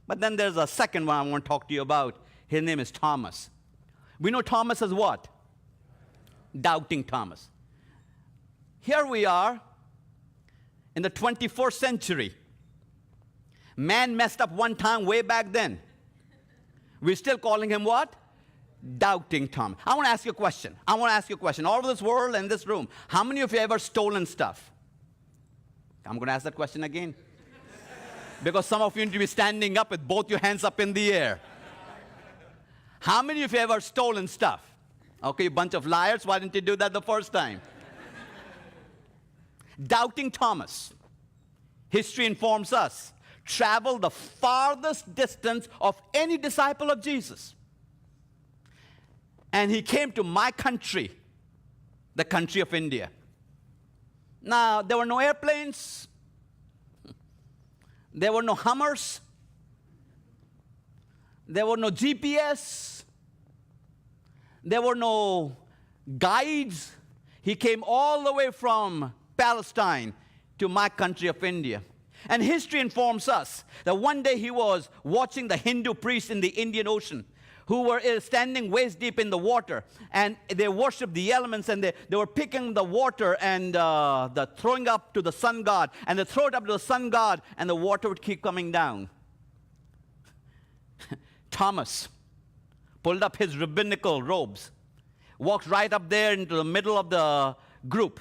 But then there's a second one I want to talk to you about. His name is Thomas. We know Thomas as what? Doubting Thomas. Here we are in the 21st century. Man messed up one time way back then. We're still calling him what? Doubting Thomas. I want to ask you a question. All over this world and this room, how many of you ever stolen stuff? I'm going to ask that question again. Because some of you need to be standing up with both your hands up in the air. How many of you ever stolen stuff? Okay, you bunch of liars. Why didn't you do that the first time? Doubting Thomas, history informs us, traveled the farthest distance of any disciple of Jesus. And he came to my country, the country of India. Now, there were no airplanes. There were no Hummers. There were no GPS. There were no guides. He came all the way from Palestine to my country of India. And history informs us that one day he was watching the Hindu priests in the Indian Ocean who were standing waist deep in the water. And they worshiped the elements, and they were picking the water and throwing up to the sun god. And they throw it up to the sun god, and the water would keep coming down. Thomas pulled up his rabbinical robes, walked right up there into the middle of the group,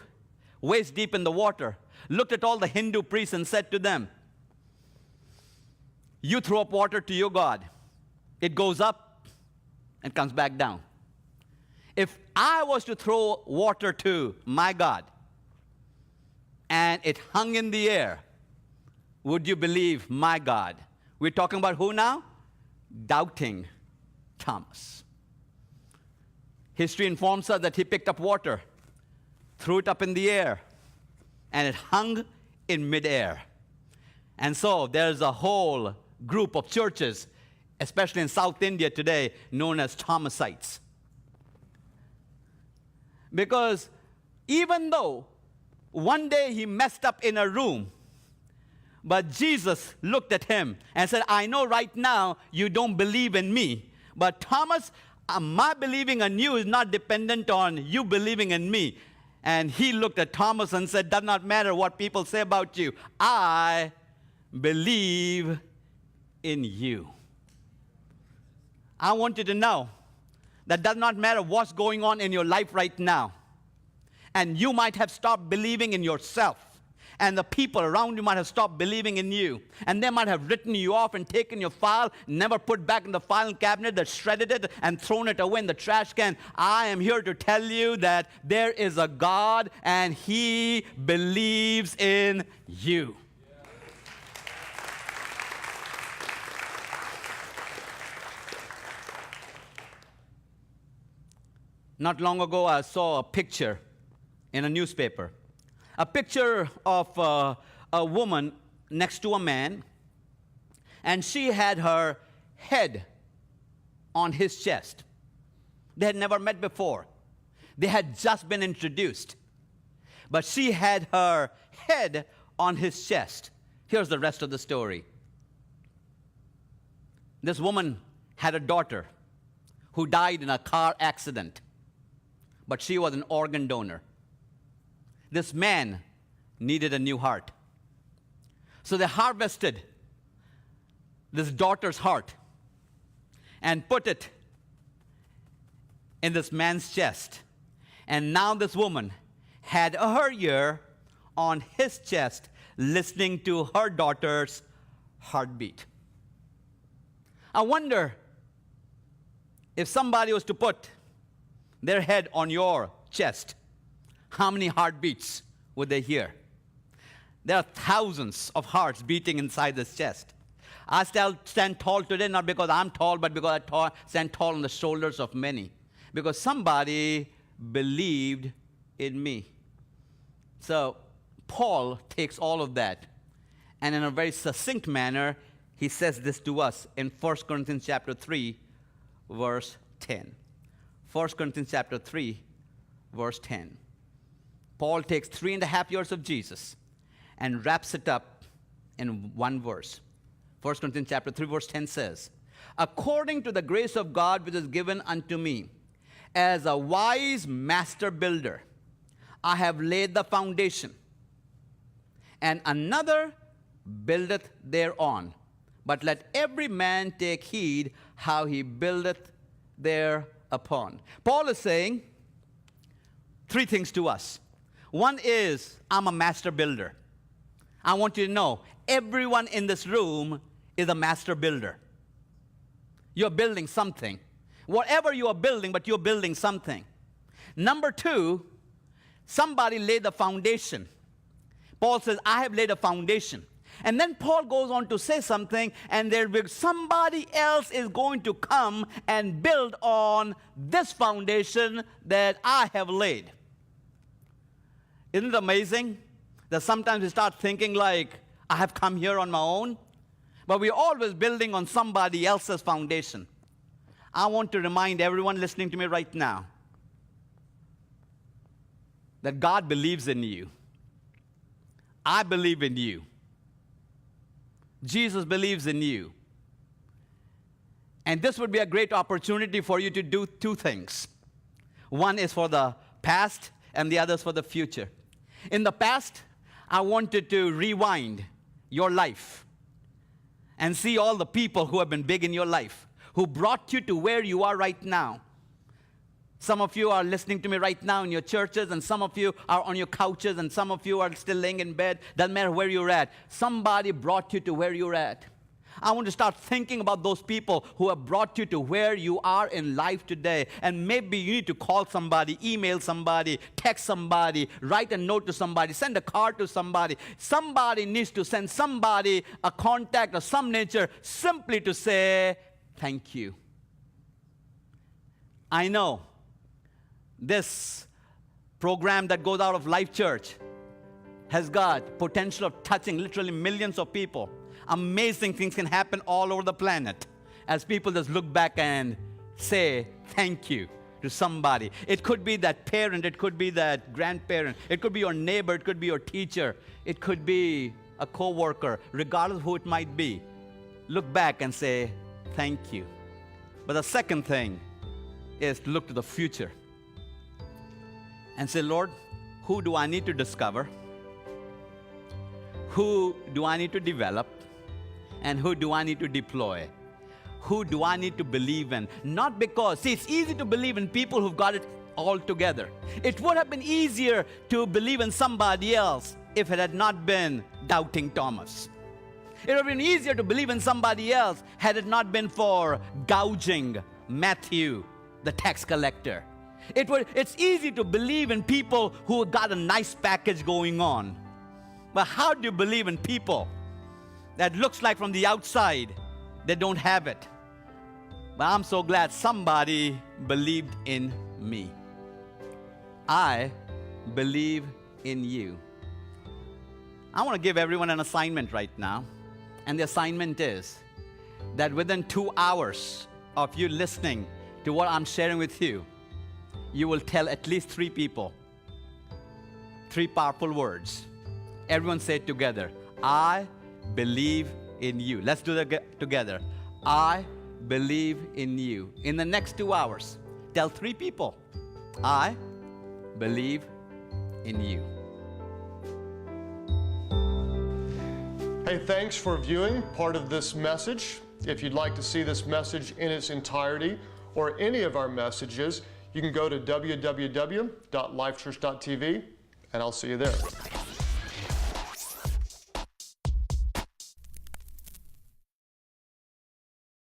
waist deep in the water, looked at all the Hindu priests and said to them, "You throw up water to your God. It goes up and comes back down. If I was to throw water to my God and it hung in the air, would you believe my God?" We're talking about who now? Doubting Thomas. History informs us that he picked up water, threw it up in the air, and it hung in midair. And so there's a whole group of churches, especially in South India today, known as Thomasites. Because even though one day he messed up in a room, but Jesus looked at him and said, "I know right now you don't believe in me, but Thomas, my believing in you is not dependent on you believing in me." And he looked at Thomas and said, "Does not matter what people say about you. I believe in you." I want you to know that does not matter what's going on in your life right now. And you might have stopped believing in yourself. And the people around you might have stopped believing in you. And they might have written you off and taken your file, never put back in the filing cabinet, that shredded it and thrown it away in the trash can. I am here to tell you that there is a God and He believes in you. Not long ago, I saw a picture in a newspaper. A picture of a woman next to a man, and she had her head on his chest. They had never met before. They had just been introduced. But she had her head on his chest. Here's the rest of the story. This woman had a daughter who died in a car accident, but she was an organ donor. This man needed a new heart. So they harvested this daughter's heart and put it in this man's chest. And now this woman had her ear on his chest, listening to her daughter's heartbeat. I wonder if somebody was to put their head on your chest, how many heartbeats would they hear? There are thousands of hearts beating inside this chest. I still stand tall today, not because I'm tall, but because I stand tall on the shoulders of many. Because somebody believed in me. So Paul takes all of that, and in a very succinct manner, he says this to us in 1 Corinthians chapter 3, verse 10. 1 Corinthians chapter 3, verse 10. Paul takes 3.5 years of Jesus and wraps it up in one verse. 1 Corinthians chapter 3, verse 10 says, according to the grace of God which is given unto me, as a wise master builder, I have laid the foundation, and another buildeth thereon. But let every man take heed how he buildeth thereupon. Paul is saying three things to us. One is, I'm a master builder. I want you to know, everyone in this room is a master builder. You're building something. Whatever you are building, but you're building something. Number two, somebody laid the foundation. Paul says, I have laid a foundation. And then Paul goes on to say something, and somebody else is going to come and build on this foundation that I have laid. Isn't it amazing that sometimes we start thinking like, I have come here on my own, but we're always building on somebody else's foundation. I want to remind everyone listening to me right now that God believes in you. I believe in you. Jesus believes in you. And this would be a great opportunity for you to do two things. One is for the past, and the other is for the future. In the past, I wanted to rewind your life and see all the people who have been big in your life, who brought you to where you are right now. Some of you are listening to me right now in your churches, and some of you are on your couches, and some of you are still laying in bed. Doesn't matter where you're at. Somebody brought you to where you're at. I want to start thinking about those people who have brought you to where you are in life today. And maybe you need to call somebody, email somebody, text somebody, write a note to somebody, send a card to somebody. Somebody needs to send somebody a contact of some nature simply to say, thank you. I know this program that goes out of Life Church has got potential of touching literally millions of people. Amazing things can happen all over the planet as people just look back and say thank you to somebody. It could be that parent, it could be that grandparent, it could be your neighbor, it could be your teacher, it could be a co-worker, regardless of who it might be. Look back and say thank you. But the second thing is to look to the future and say, Lord, who do I need to discover? Who do I need to develop? And who do I need to deploy? Who do I need to believe in? Not because, see, it's easy to believe in people who've got it all together. It would have been easier to believe in somebody else if it had not been doubting Thomas. It would have been easier to believe in somebody else had it not been for gouging Matthew, the tax collector. It's easy to believe in people who got a nice package going on. But how do you believe in people that looks like from the outside they don't have it? But I'm so glad somebody believed in me. I believe in you. I want to give everyone an assignment right now. And the assignment is that within 2 hours of you listening to what I'm sharing with you, you will tell at least 3 people 3 powerful words. Everyone say it together. I believe in you. Let's do that together. I believe in you. In the next 2 hours, tell 3 people, I believe in you. Hey, thanks for viewing part of this message. If you'd like to see this message in its entirety or any of our messages, you can go to www.lifechurch.tv, and I'll see you there.